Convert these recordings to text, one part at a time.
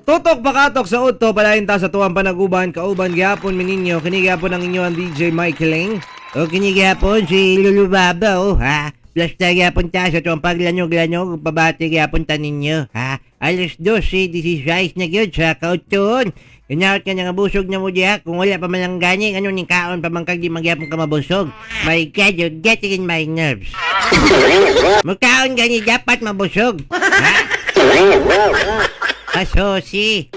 Tutok pakatok sa utto palain ta sa tuwang panaguban kauban gyapon mininyo kini gyapon ang inyo ang DJ Michaeling. O kini gyapon si Lulu Baba ha. Plus ta gyapon ta sa tuwang paglanyog-lanyog pabati gyapon ta ninyo ha. Alas 12:16 na gyud sa kauton. Kanyawat ka nga busog na mo diha kung wala pa man ang gani ano ning kaon pa man kag di magyapon ka mabusog. My God, you're getting in my nerves. Magkaon gani dapat mabusog. Ha? Asosi.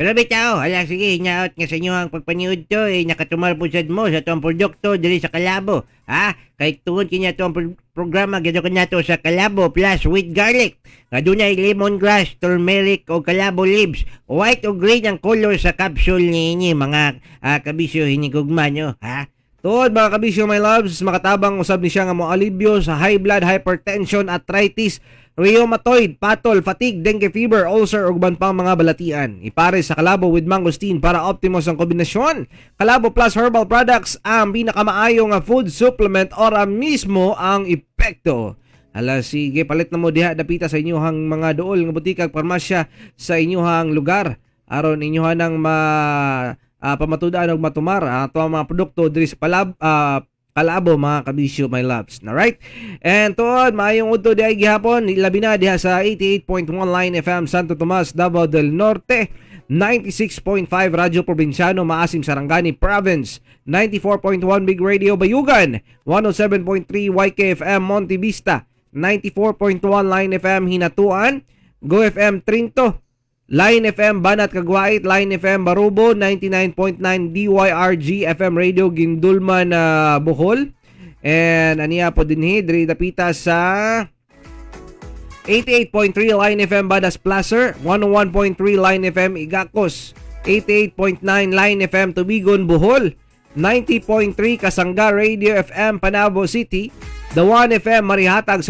Pero bitaw, hala sige, hinyaot nga sa inyo ang pagpaniud to, nakatumal po mo sa itong produkto diri sa Kalabo. Ha? Kay tuon kinya itong programa, gado ka na to sa Kalabo plus with garlic. Nga dunay lemongrass, turmeric o Kalabo leaves. White o green ang color sa capsule ninyo, mga kabisyo hinigugma nyo. Ha? Tuod mga kabisyo my loves, makatabang usab ni siya nga mo alibyo sa high blood, hypertension, arthritis, rheumatoid, patol, fatigue, dengue fever, ulcer ug uban pang mga balatian. Ipare sa Kalabo with mangosteen para optimos ang kombinasyon. Kalabo plus herbal products ang pinakamaayo nga food supplement ora mismo ang epekto. Hala sige, palit na mo diha dapita sa inyohang mga duol nga butika ug parmasya sa inyohang lugar aron inyohan ang pamatudan og matumar ato ang mga produkto diri sa Kalabo mga kabisyo my loves. Alright? And tuod, maayong udto di ay gihapon, labi na diha sa 88.1 Line FM Santo Tomas, Davao del Norte, 96.5 Radyo Provinciano, Maasim Sarangani Province, 94.1 Big Radio Bayugan, 107.3 YKFM Monte Vista, 94.1 Line FM Hinatuan, Go FM Trinto, Line FM Banat Kagwait, Line FM Barubo, 99.9 DYRG FM Radio Gindulman Bohol. And aniya po din diri dapita sa 88.3 Line FM Badas Placer, 101.3 Line FM Igacos, 88.9 Line FM Tubigon Bohol, 90.3 Kasangga Radio FM Panabo City, The 1 FM Marihatag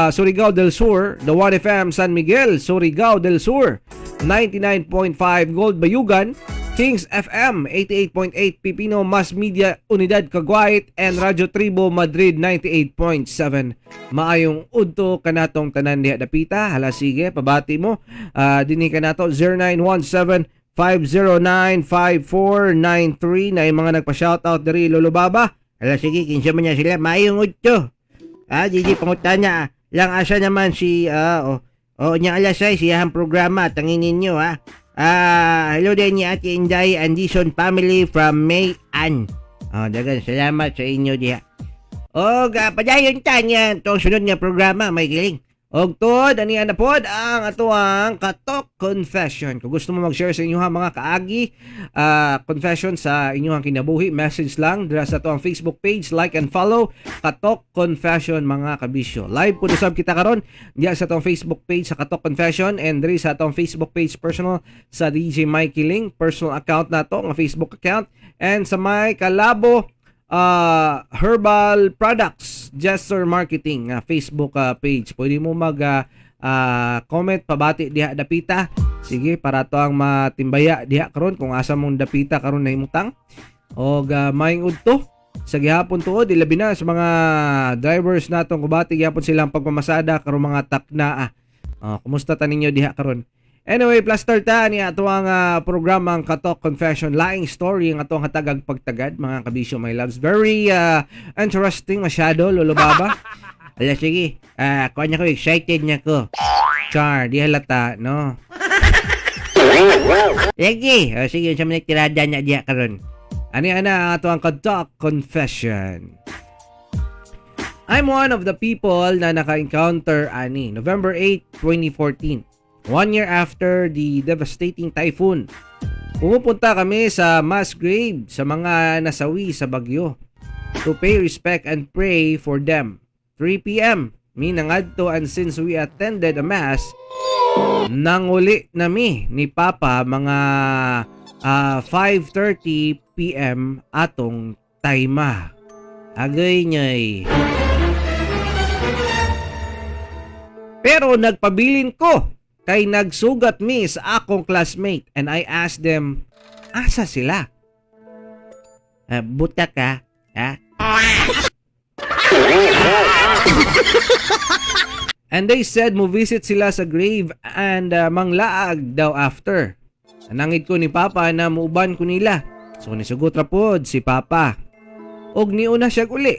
Surigao del Sur, The 1 FM San Miguel Surigao del Sur, 99.5 Gold Bayugan, Kings FM 88.8 Pipino Mass Media Unidad Caguait, and Radyo Tribo Madrid 98.7. Maayong udto kanatong tanan diha dapita. Hala sige, pabati mo. Dinhi kanato 0917-509-5493 na yung mga nagpa-shoutout diri Lolo Baba. Hala sige, kinsa man niya sila. Maayong udto. Didi pangutanya lang asa naman si niya alasay siyang programa tangin ninyo ha. Hello din ni Ate Inday Andison family from May Ann. Dagan salamat sa inyo diha. Padayon tanya tong sunod nga programa may giling. Og tuod ani na pod ang atuang Katok Confession. Kung gusto mo mag-share sa inyong mga kaagi confession sa inyong kinabuhi, message lang dira sa atuang Facebook page, like and follow Katok Confession mga kabisyo. Live po usab kita karon diya sa atuang Facebook page sa Katok Confession, and diri sa atuang Facebook page personal sa DJ Michaeling personal account nato nga Facebook account, and sa may Kalabo herbal products gesture marketing Facebook page. Pwede mo mag comment pabati diha dapita. Sige, para to ang matimbaya diha karon kung asa mong dapita karon na himutang og maayong udto sa gihapon tuod ilabi na sa mga drivers natong kubati gihapon silang pagmamasada karon mga takna. Kumusta ta ninyo diha karon? Anyway, plaster ta ni ato ang programang Katok Confession, laing story ang atong hatagag pagtagad mga kabisyo my loves. Very interesting masyado Lolo Baba. Ala sige, kunya ko excited niya ko. Char, di halata, no? Lagi, sige, sa mga tirada niya diya karon. Ani ana ato ang Katok Confession. I'm one of the people na naka-encounter ani November 8, 2014. 1 year after the devastating typhoon. Pumupunta kami sa mass grave sa mga nasawi sa bagyo to pay respect and pray for them. 3 p.m. Minangadto, and since we attended a mass, nanguli nami ni Papa mga 5:30 p.m. atong tayma. Agay nyoy. Pero nagpabilin ko kay nagsugat mi sa akong classmate, and I asked them, asa sila? Buta ka, ha? And they said mo visit sila sa grave and manglaag daw after. Nanangid ko ni Papa na muuban ko nila. So nisugot ra pod si Papa. Og niuna siya uli.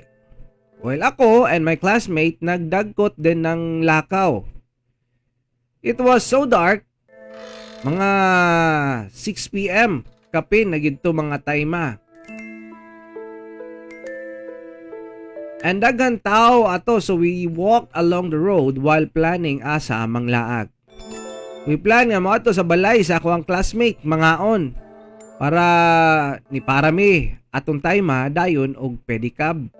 While ako and my classmate nagdagkot din ng lakaw. It was so dark. Mga 6 p.m. Kapin na gidto mga tayma. And daghan tao ato, so we walked along the road while planning asa amang laag. We plan nga mo ato sa balay sa ako ang classmate, mangaon. Para ni Parami atong tayma dayon og pedicab.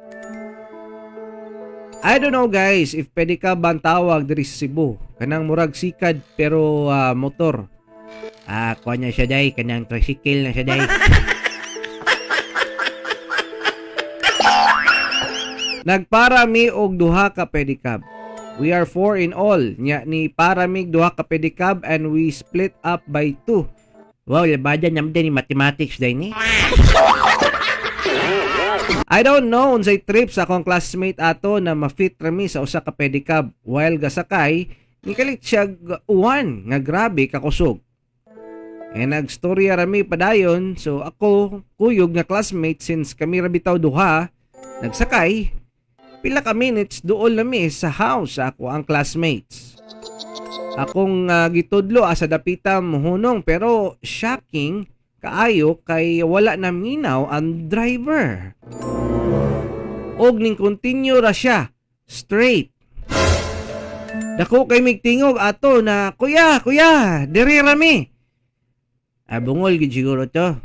I don't know guys if pedicab ang tawag diri sa Cebu. Kanang murag sikad pero motor. Kuha niya siya day, kanang tricycle na siya day. Nagparami og duha ka pedicab. We are 4 in all. Nya ni paramig duha ka pedicab and we split up by 2. Wow, labadan naman din ni mathematics day ni. I don't know unsay trip sa akong classmate ato na ma-fit rami sa usa ka pedicab. While gasakay, nikalit siya uwan nga grabe kakusog. Nagstorya rami padayon, so ako, kuyog nga classmate since kami rabitaw duha, nagsakay. Pila ka minutes doon lami sa house ako ang classmates. Akong gitudlo asa dapita mohunong pero shocking kaayo kay wala na minaw ang driver. Og ning continue ra siya straight. Dako kay migtingog ato na kuya, diri rami. Bungol gid siguro to.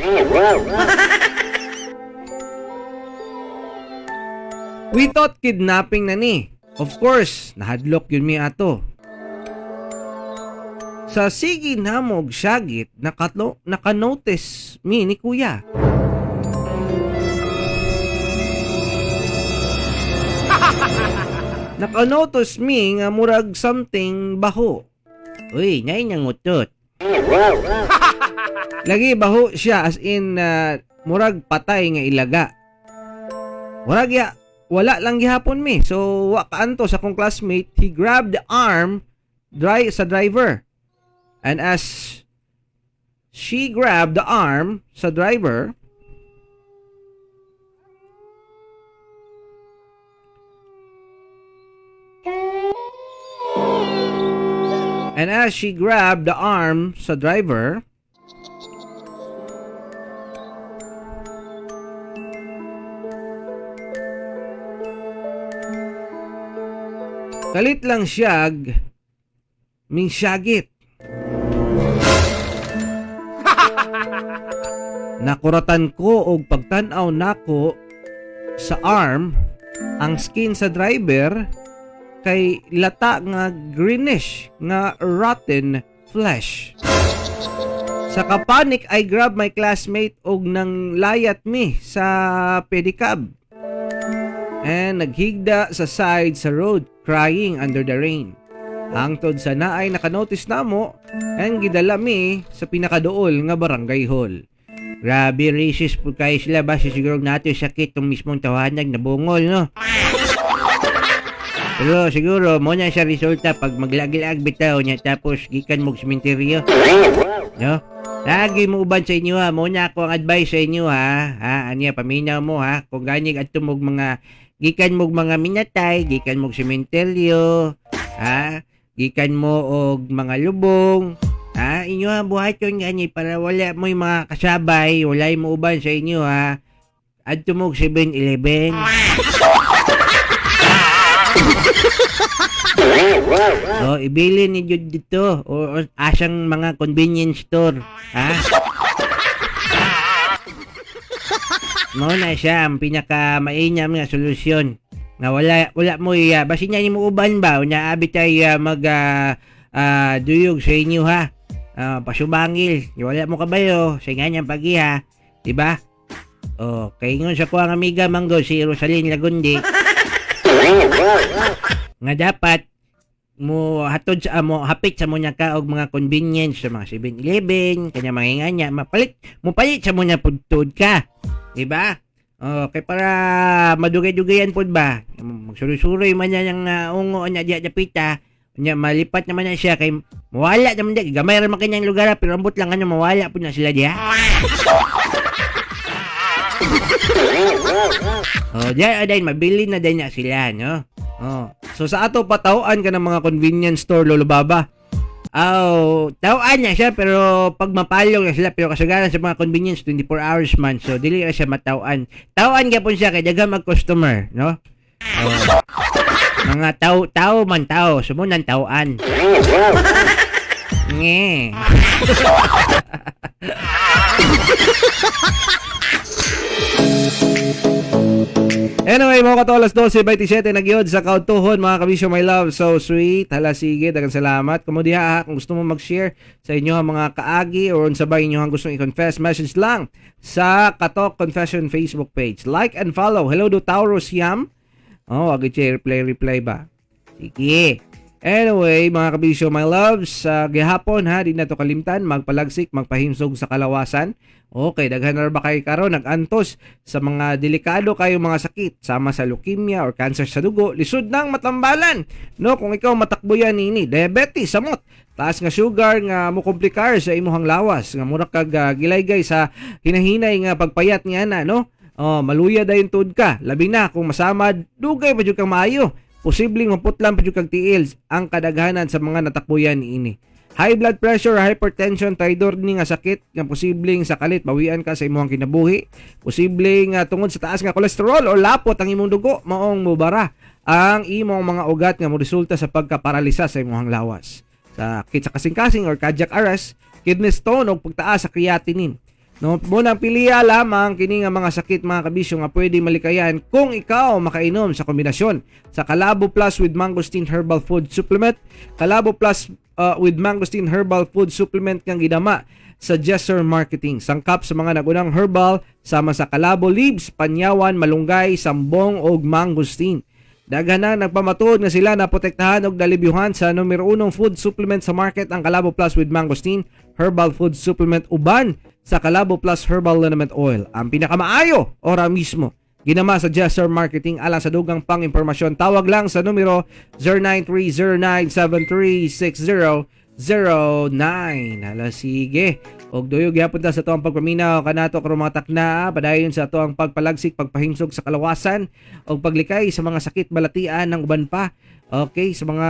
We thought kidnapping na ni. Of course, nahadlok yun mi ato. Sa sige namog syagit, naka-notice mi ni kuya. Naka-notice mi nga murag something baho. Uy, nay nang utot. Lagi baho siya as in murag patay nga ilaga. Murag ya wala lang gihapon mi. So, wakaanto sa akong classmate, he grabbed the arm sa driver. And as she grabbed the arm sa driver, kalit lang siyag ming syagit. Nakuratan ko og pagtan-aw nako sa arm ang skin sa driver kay lata nga greenish nga rotten flesh. Sa kapanik I grab my classmate og nang layat mi sa pedicab. And naghigda sa side sa road crying under the rain. Hangtod sa naay nakanotice namo and gidala mi sa pinakaduol nga barangay hall. Grabe racist po kayo sila ba siguro natin sakit tong mismong tawanag na bungol no. Pero siguro mo na siya resulta pag maglag-lag bitaw niya tapos gikan mo sementeryo. No? Lagi mo uban sa inyo ha. Mo na ako ang advice sa inyo ha. Anya paminaw mo ha. Kung ganig at tumog mga gikan mo mga minatay, gikan mo sementeryo, gikan mo og mga lubong, inyo ha, buhaton nga para wala mo yung mga kasabay, wala mo uban sa inyo ha, at tumog 7-Eleven. So, ibilin ninyo dito, o asang mga convenience store, mo na siya ang pinaka mainam nga solusyon nga wala mo basin niya ni mo uban ba unya abi tay duyog sa inyo ha, pasubangil wala mo kabayo sa nganyang pagiha, di ba? Kay ngon sa ko ang amiga manggo si Rosalyn Lagundi nga dapat mo hatod sa mo hapit sa mo nya ka og mga convenience sa mga 7-Eleven kanya manginganya mapalit sa mo nya pudtod ka. Diba? Kay para madugay-dugayan po ba? Magsuroy-suroy man niya yung ungo niya diya pita. Nya malipat naman na siya kay mawala naman di gamay ra man kanyang lugar pero ambot lang ano mawala po na sila diha. Oh, diyan aday mabili na din na sila, no? Oh. So sa ato patawaan ka ng mga convenience store Lolo Baba. Oh, tawaan niya siya pero pag mapalong na sila pero kasagaran sa mga convenience 24 hours man so dili na siya matawaan. Tawaan gyapon siya kay daghang mag customer, no? Oh. Mga tao man tao, sumunang tawaan. Nge. Anyway, mga kato, alas 12:27 nagyod sa kautuhon mga kabisyo, my love. So sweet. Hala, sige, daghang salamat. Kamo diha ha, kung gusto mo mag-share sa inyo ang mga kaagi or unsa ba inyo ang gusto i-confess, message lang sa Katok Confession Facebook page. Like and follow. Hello do Taurus Yam. Oh, agi reply ba? Sige. Anyway, mga kabisyo, my loves, gihapon ha, di na to kalimtan, magpalagsik, magpahimsog sa kalawasan. Okay, daghan na ba kayo karon nagantos sa mga delikado kayong mga sakit, sama sa leukemia or cancer sa dugo, lisod ng matambalan. No, kung ikaw matakbo yan ini, diabetes, samot, taas nga sugar nga mo komplikar sa imuhang lawas, nga mura kag gilaygay sa hinahinay nga pagpayat niya na, no? Oh, maluya dayon tud ka, labi na kung masamad, dugay pa jud kang maayo. Posibleng maputlan pa jud kag tiil ang kadaghanan sa mga natakbuyan niini. High blood pressure, hypertension, taydoor ni nga sakit nga posibleng sa kalit bawian ka sa imong kinabuhi. Posibleng tungod sa taas nga kolesterol o lapot ang imong dugo maong mubara ang imong mga ugat nga moresulta sa pagkaparalisa sa imong lawas. Sakit sa kasing-kasing or cardiac arrest, kidney stone o pagtaas sa creatinine. No, munang piliya lamang kini nga mga sakit mga kabisyo nga pwede malikayan kung ikaw makainom sa kombinasyon sa Calabo Plus with Mangosteen Herbal Food Supplement, Calabo Plus with Mangosteen Herbal Food Supplement nga gidama sa Jesser Marketing. Sangkap sa mga nagunang herbal sama sa Calabo Leaves, Panyawan, Malunggay, Sambong ug Mangosteen. Daghan na nagpamatuod nga sila na protektahan og dalibyuhan sa numero 1 food supplement sa market ang Calabo Plus with Mangosteen Herbal Food Supplement uban sa Calabo Plus Herbal Liniment Oil. Ang pinakamaayo ora mismo ginama sa Jesser Marketing. Alang sa dugang pang impormasyon, tawag lang sa numero 0930-973-6009. Hala, sige. Og duyog gyapon ta sa tuang pagpaminaw kanato karon mga takna padayon sa tuang pagpalagsik, pagpahimsog sa kalawasan og paglikay sa mga sakit balatian ng uban pa. Okay, sa mga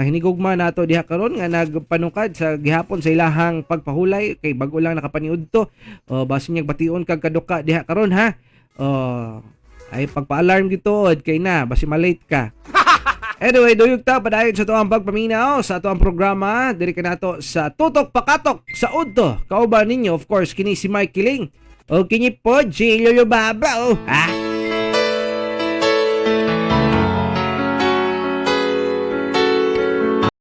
hinigugma nato diha karon nga nagpanukad sa gihapon sa ilahang pagpahulay kay bag-o lang nakapaniud to. Basin niyang bation kag kaduka diha karon ha. Ay pagpa-alarm gituod kay na basi malate ka. Anyway, duyog ta padayon sa tuang pagpaminaw sa tuang programa diri kanato sa Tutok Pakatok sa Udto. Kauban ninyo of course kini si Mike Kiling. O kini po J. Lolo Baba. Ha?